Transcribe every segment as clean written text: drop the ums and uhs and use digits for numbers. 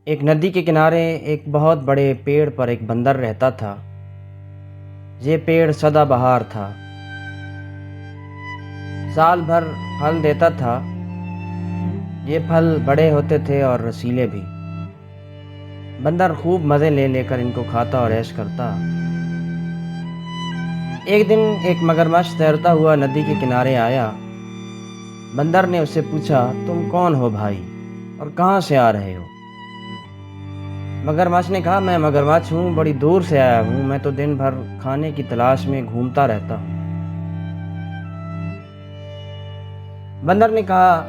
ایک ندی کے کنارے ایک بہت بڑے پیڑ پر ایک بندر رہتا تھا۔ یہ پیڑ سدا بہار تھا، سال بھر پھل دیتا تھا۔ یہ پھل بڑے ہوتے تھے اور رسیلے بھی۔ بندر خوب مزے لے لے کر ان کو کھاتا اور عیش کرتا۔ ایک دن ایک مگرمچھ تیرتا ہوا ندی کے کنارے آیا۔ بندر نے اس سے پوچھا، تم کون ہو بھائی اور کہاں سے آ رہے ہو؟ مگرمچھ نے کہا، میں مگرمچھ ہوں، بڑی دور سے آیا ہوں، میں تو دن بھر کھانے کی تلاش میں گھومتا رہتا ہوں۔ بندر نے کہا،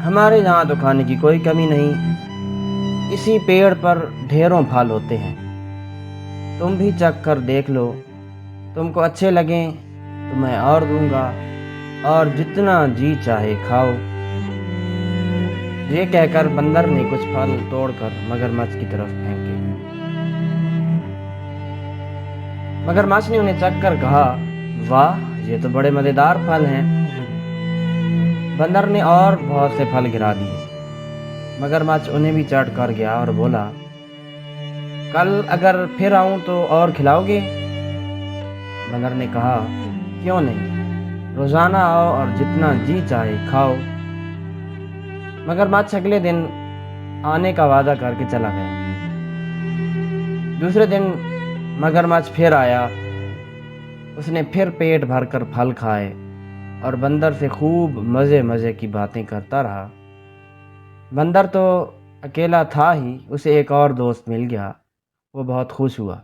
ہمارے یہاں تو کھانے کی کوئی کمی نہیں، اسی پیڑ پر ڈھیروں پھل ہوتے ہیں، تم بھی چکھ کر دیکھ لو، تم کو اچھے لگیں تو میں اور دوں گا، اور جتنا جی چاہے کھاؤ۔ یہ کہہ کر بندر نے کچھ پھل توڑ کر مگرمچھ کی طرف پھینکے۔ مگرمچھ نے انہیں چکھ کر کہا، واہ، یہ تو بڑے مزیدار پھل ہیں۔ بندر نے اور بہت سے پھل گرا دیے۔ مگرمچھ انہیں بھی چٹ کر گیا اور بولا، کل اگر پھر آؤں تو اور کھلاؤ گے؟ بندر نے کہا، کیوں نہیں، روزانہ آؤ اور جتنا جی چاہے کھاؤ۔ مگرمچھ اگلے دن آنے کا وعدہ کر کے چلا گیا۔ دوسرے دن مگرمچھ پھر آیا۔ اس نے پھر پیٹ بھر کر پھل کھائے اور بندر سے خوب مزے کی باتیں کرتا رہا۔ بندر تو اکیلا تھا ہی، اسے ایک اور دوست مل گیا، وہ بہت خوش ہوا۔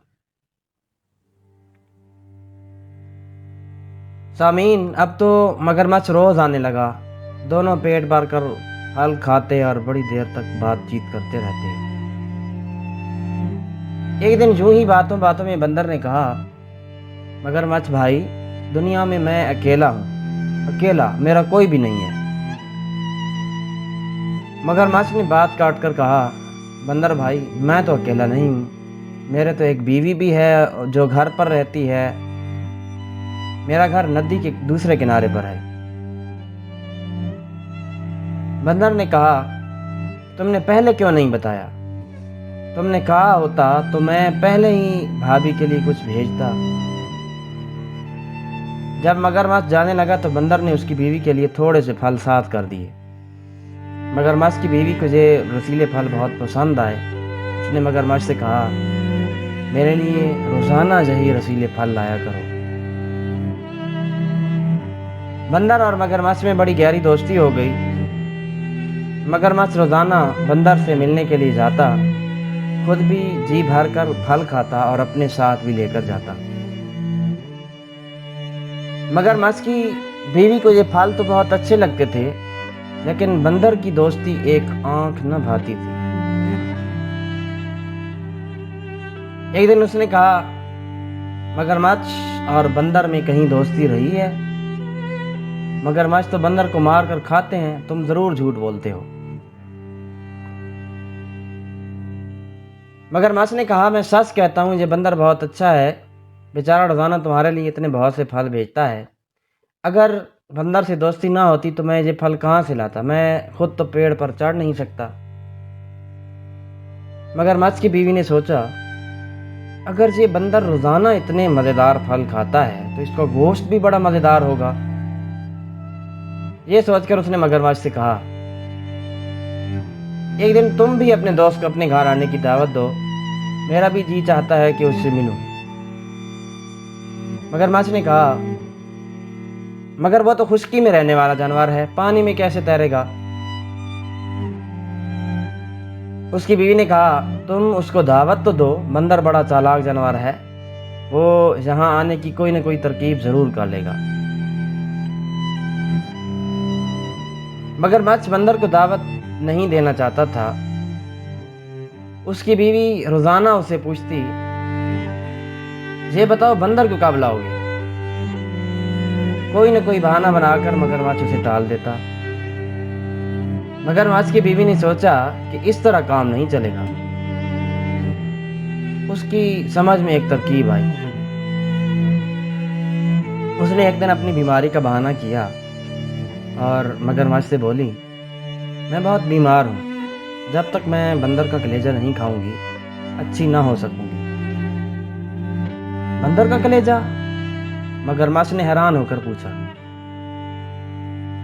سامعین، اب تو مگرمچھ روز آنے لگا، دونوں پیٹ بھر کر پھل کھاتے اور بڑی دیر تک بات چیت کرتے رہتے۔ ایک دن یوں ہی باتوں میں بندر نے کہا، مگرمچھ بھائی، دنیا میں اکیلا ہوں، اکیلا، میرا کوئی بھی نہیں ہے۔ مگرمچھ نے بات کاٹ کر کہا، بندر بھائی، میں تو اکیلا نہیں ہوں، میرے تو ایک بیوی بھی ہے جو گھر پر رہتی ہے، میرا گھر ندی کے دوسرے کنارے پر ہے۔ بندر نے کہا، تم نے پہلے کیوں نہیں بتایا؟ تم نے کہا ہوتا تو میں پہلے ہی بھابھی کے لیے کچھ بھیجتا۔ جب مگرمچھ جانے لگا تو بندر نے اس کی بیوی کے لیے تھوڑے سے پھل ساتھ کر دیے۔ مگرمچھ کی بیوی کو یہ رسیلے پھل بہت پسند آئے۔ اس نے مگرمچھ سے کہا، میرے لیے روزانہ یہی رسیلے پھل لایا کرو۔ بندر اور مگرمچھ میں بڑی گہری دوستی ہو گئی۔ مگرمچھ روزانہ بندر سے ملنے کے لیے جاتا، خود بھی جی بھر کر پھل کھاتا اور اپنے ساتھ بھی لے کر جاتا۔ مگرمچھ کی بیوی کو یہ پھل تو بہت اچھے لگتے تھے، لیکن بندر کی دوستی ایک آنکھ نہ بھاتی تھی۔ ایک دن اس نے کہا، مگرمچھ اور بندر میں کہیں دوستی رہی ہے؟ مگرمچھ تو بندر کو مار کر کھاتے ہیں، تم ضرور جھوٹ بولتے ہو۔ مگرمچھ نے کہا، میں سچ کہتا ہوں، یہ بندر بہت اچھا ہے، بیچارہ روزانہ تمہارے لیے اتنے بہت سے پھل بھیجتا ہے۔ اگر بندر سے دوستی نہ ہوتی تو میں یہ پھل کہاں سے لاتا؟ میں خود تو پیڑ پر چڑھ نہیں سکتا۔ مگرمچھ کی بیوی نے سوچا، اگر یہ بندر روزانہ اتنے مزیدار پھل کھاتا ہے تو اس کا گوشت بھی بڑا مزیدار ہوگا۔ یہ سوچ کر اس نے مگرمچھ سے کہا، ایک دن تم بھی اپنے دوست کو اپنے گھر آنے کی دعوت دو، میرا بھی جی چاہتا ہے کہ اس سے ملوں۔ مگرمچھ نے کہا، مگر وہ تو خشکی میں رہنے والا جانور ہے، پانی میں کیسے تیرے گا؟ اس کی بیوی نے کہا، تم اس کو دعوت تو دو، بندر بڑا چالاک جانور ہے، وہ یہاں آنے کی کوئی نہ کوئی ترکیب ضرور کر لے گا۔ مگرمچھ بندر کو دعوت نہیں دینا چاہتا تھا۔ اس کی بیوی روزانہ اسے پوچھتی، یہ بتاؤ بندر کو کب لاؤ گے؟ کوئی نہ کوئی بہانہ بنا کر مگرمچھ اسے ٹال دیتا۔ مگرمچھ کی بیوی نے سوچا کہ اس طرح کام نہیں چلے گا۔ اس کی سمجھ میں ایک ترکیب آئی۔ اس نے ایک دن اپنی بیماری کا بہانہ کیا اور مگرمچھ سے بولی، میں بہت بیمار ہوں، جب تک میں بندر کا کلیجہ نہیں کھاؤں گی اچھی نہ ہو سکوں گی۔ بندر کا کلیجہ؟ مگرمچھ نے حیران ہو کر پوچھا۔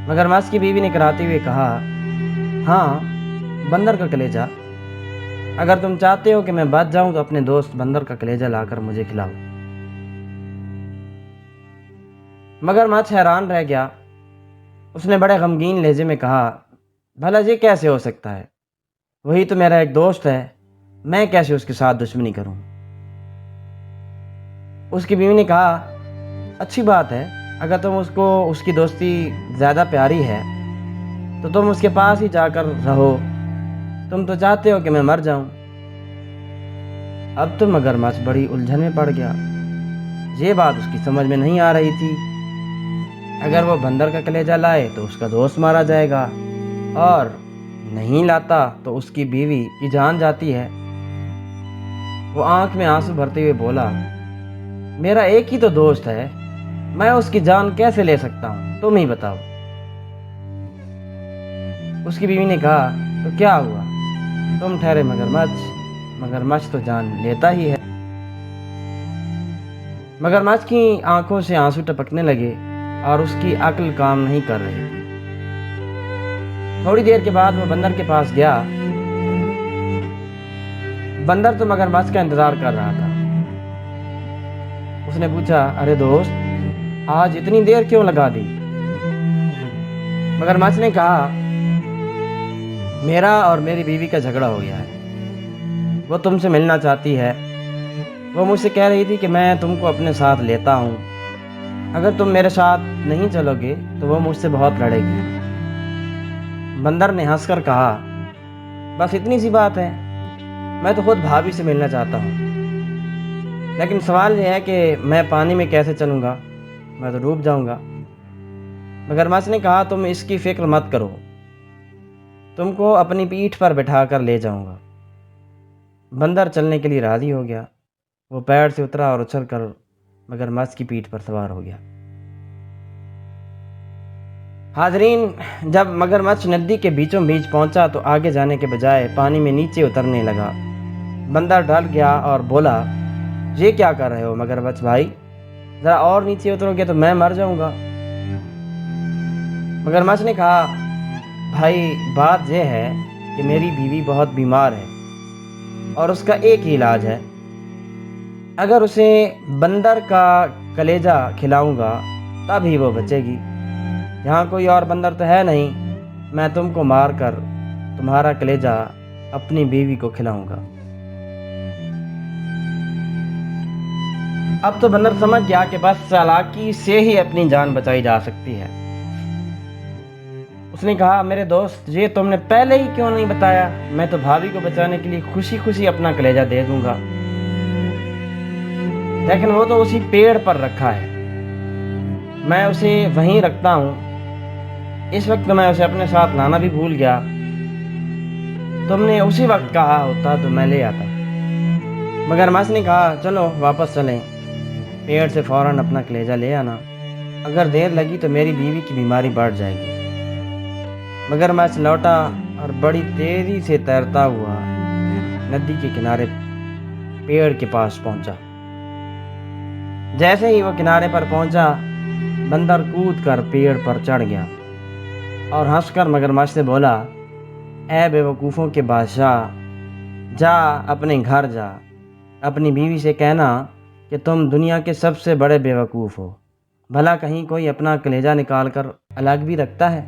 مگرمچھ کی بیوی نے کراتے ہوئے کہا، ہاں، بندر کا کلیجہ۔ اگر تم چاہتے ہو کہ میں بچ جاؤں تو اپنے دوست بندر کا کلیجہ لا کر مجھے کھلاؤ۔ مگرمچھ حیران رہ گیا۔ اس نے بڑے غمگین لہجے میں کہا، بھلا یہ کیسے ہو سکتا ہے؟ وہی تو میرا ایک دوست ہے، میں کیسے اس کے ساتھ دشمنی کروں؟ اس کی بیوی نے کہا، اچھی بات ہے، اگر تم اس کی دوستی زیادہ پیاری ہے تو تم اس کے پاس ہی جا کر رہو، تم تو چاہتے ہو کہ میں مر جاؤں۔ اب تو مگرمچھ بڑی الجھن میں پڑ گیا۔ یہ بات اس کی سمجھ میں نہیں آ رہی تھی۔ اگر وہ بندر کا کلیجہ لائے تو اس کا دوست مارا جائے گا، اور نہیں لاتا تو اس کی بیوی کی جان جاتی ہے۔ وہ آنکھ میں آنسو بھرتے ہوئے بولا، میرا ایک ہی تو دوست ہے، میں اس کی جان کیسے لے سکتا ہوں؟ تم ہی بتاؤ۔ اس کی بیوی نے کہا، تو کیا ہوا؟ تم ٹھہرے مگرمچھ تو جان لیتا ہی ہے۔ مگرمچھ کی آنکھوں سے آنسو ٹپکنے لگے اور اس کی عقل کام نہیں کر رہی تھی۔ تھوڑی دیر کے بعد وہ بندر کے پاس گیا۔ بندر تو مگرمچھ کا انتظار کر رہا تھا۔ اس نے پوچھا، ارے دوست، آج اتنی دیر کیوں لگا دی؟ مگرمچھ نے کہا، میرا اور میری بیوی کا جھگڑا ہو گیا ہے، وہ تم سے ملنا چاہتی ہے۔ وہ مجھ سے کہہ رہی تھی کہ میں تم کو اپنے ساتھ لیتا ہوں، اگر تم میرے ساتھ نہیں چلو گے تو وہ مجھ سے بہت لڑے گی۔ بندر نے ہنس کر کہا، بس اتنی سی بات ہے، میں تو خود بھابھی سے ملنا چاہتا ہوں، لیکن سوال یہ ہے کہ میں پانی میں کیسے چلوں گا؟ میں تو ڈوب جاؤں گا۔ مگرمچھ نے کہا، تم اس کی فکر مت کرو، تم کو اپنی پیٹھ پر بٹھا کر لے جاؤں گا۔ بندر چلنے کے لیے راضی ہو گیا۔ وہ پیڑ سے اترا اور اچھل کر مگرمچھ کی پیٹھ پر سوار ہو گیا۔ حاضرین، جب مگرمچھ ندی کے بیچوں بیچ پہنچا تو آگے جانے کے بجائے پانی میں نیچے اترنے لگا۔ بندر ڈر گیا اور بولا، یہ کیا کر رہے ہو مگرمچھ بھائی؟ ذرا اور نیچے اترو گے تو میں مر جاؤں گا۔ مگرمچھ نے کہا، بھائی، بات یہ ہے کہ میری بیوی بہت بیمار ہے اور اس کا ایک ہی علاج ہے، اگر اسے بندر کا کلیجہ کھلاؤں گا تب ہی وہ بچے گی۔ یہاں کوئی اور بندر تو ہے نہیں، میں تم کو مار کر تمہارا کلیجہ اپنی بیوی کو کھلاؤں گا۔ اب تو بندر سمجھ گیا کہ بس چالاکی سے ہی اپنی جان بچائی جا سکتی ہے۔ اس نے کہا، میرے دوست، یہ تم نے پہلے ہی کیوں نہیں بتایا؟ میں تو بھابھی کو بچانے کے لیے خوشی خوشی اپنا کلیجہ دے دوں گا، لیکن وہ تو اسی پیڑ پر رکھا ہے، میں اسے وہیں رکھتا ہوں۔ اس وقت میں اسے اپنے ساتھ لانا بھی بھول گیا، تم نے اسی وقت کہا ہوتا تو میں لے آتا۔ مگرمچھ نے کہا، چلو واپس چلیں، پیڑ سے فوراً اپنا کلیجہ لے آنا، اگر دیر لگی تو میری بیوی کی بیماری بڑھ جائے گی۔ مگرمچھ لوٹا اور بڑی تیزی سے تیرتا ہوا ندی کے کنارے پیڑ کے پاس پہنچا۔ جیسے ہی وہ کنارے پر پہنچا، بندر کود کر پیڑ پر چڑھ گیا اور ہنس کر مگرمچھ سے بولا، اے بے وقوفوں کے بادشاہ، جا اپنے گھر جا، اپنی بیوی سے کہنا کہ تم دنیا کے سب سے بڑے بے وقوف ہو، بھلا کہیں کوئی اپنا کلیجہ نکال کر الگ بھی رکھتا ہے؟